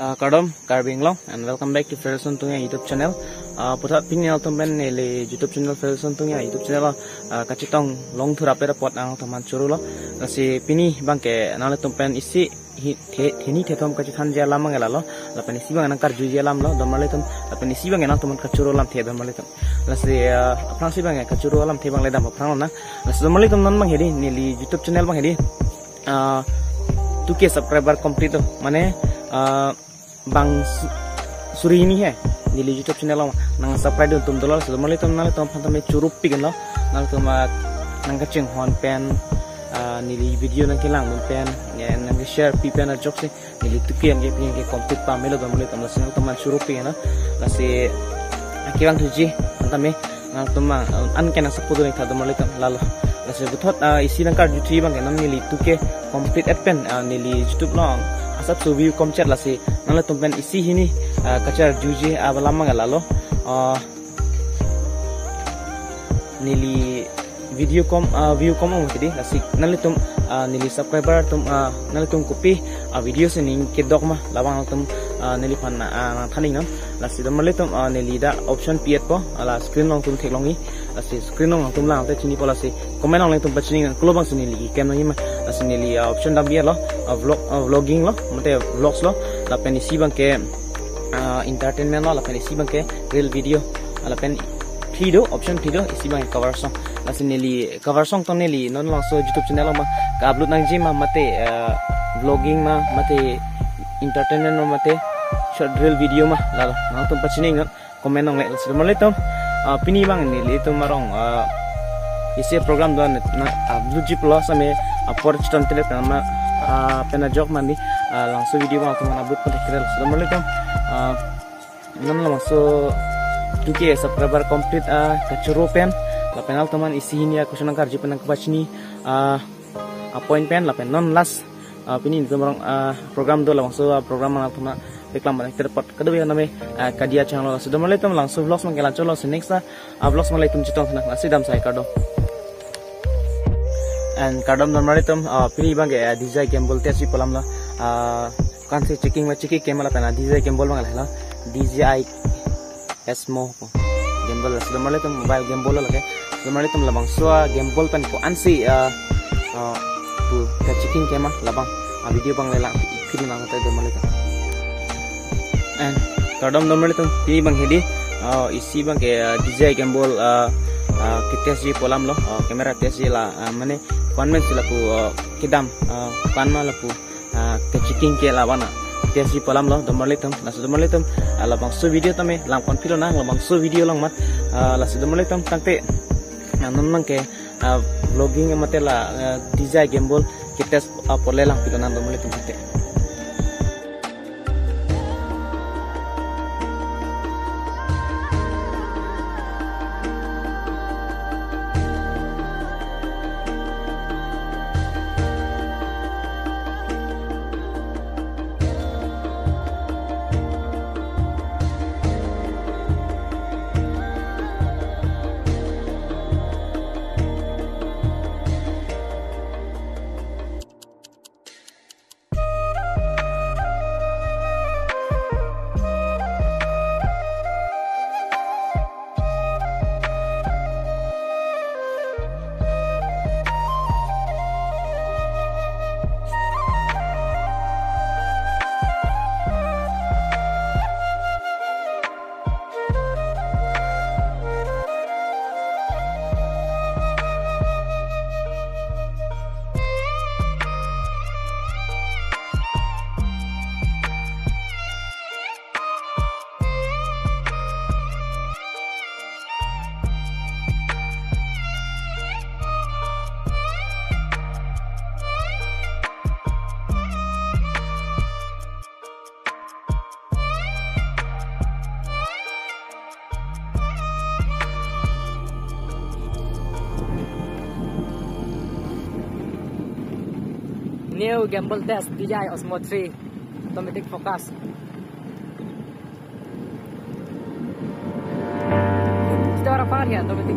Kadom Karbing Long and welcome back to Ferguson Tunga YouTube channel. Putat pinil tumben nele YouTube channel Ferguson Tunga YouTube channel kacitong long thura pera pot ang teman curulo nasi pini bangke nale tumpen isi hini tetom kacitan dia lama ngelalo lapan isi bang nangkar juji lam lo domale tum lapan isi bang enang teman kacuru lam te domale tum nasi aprang si bang kacuru lam te bang ledam aprang na nasi domale tum non bang hedi nele YouTube channel bang hedi 2K subscriber complete tuh mana bang suri ini ya di YouTube channel lo nang subscribe untuk dolar sudah mulai tuh nale tuh pantai curup pikan lo nale tuh nang kacang hon pen nili video nang kilang pen ya nang share pipen aja sih nili 2K yang punya complete pamelo tuh mulai tuh nasi tuh curup pikan lo nasi kilang tuji pantai nang tuh an kena seputu nih tuh mulai tuh lalu nasi buat isi nangkar YouTube bang nang nili 2K complete pen nili YouTube long asap so view komchat lah si nala tumpen isi ini kacar juji abalama galalo nili video view kom tadi nasi nala tum nili subscriber tum nala tum kopi video sening kedok mah lawang tum nili pan thaning nam nasi tum nala tum nili da option piet po ala screen long tum thek longi nasi screen long tum lang te chini pola si comment long tum pachini klobang sini lagi kem ngi mah nasi nili option da biar lo vlogging lo mate vlogs lo lapen isi bang ke entertainment lo lapen isi bang ke real video lapen video option video isi bang cover song nasi nili cover song to nili non langsung YouTube channel lo mah ka upload nang jima mate vlogging mah mate entertainment lo mate short real video mah lalo nang tum pachini ngat comment nong le nasi mulai tum pini bang nili tum marong isi program do na upload jip lo same apor chiton tele nama pena jok mandi langsung video bang teman abut pun kira sudah mulai kan non langsung 2K subscriber complete kacuru pen lapenal teman isi ini aku senang kerja penang kebacini point pen lapen non last pini itu orang program do langsung program mana teman reklam mana terpot kedua yang namanya kadia channel sudah mulai teman langsung vlogs mengkelan colo next vlogs mulai tum citong senang nasi dam saya kado and kadam normally tum pini bang ya DJ gimbal te si polam la kan se checking camera pena DJ gimbal bang la DJI Osmo gimbal la normally tum mobile gimbal la ke normally tum labang so gimbal pen ko ansi tu ka checking camera labang video bang la pini nang ta normally tum and kadam normally tum pini bang hedi isi bang ke DJI gimbal kita si polam lo kamera tesi la mane konven sila ku kidam panma la ku keciking ke lawana tesi polam lo domalitum nasu domalitum ala bang so video tame lang konfilo na la bang so video lang mat la su domalitum tangte nan ke vlogging mate la DJI gimbal kita porle lang pilo nan domalitum tangte New gimbal test DJI Osmo 3 automatic focus. Kita orang par ya automatic.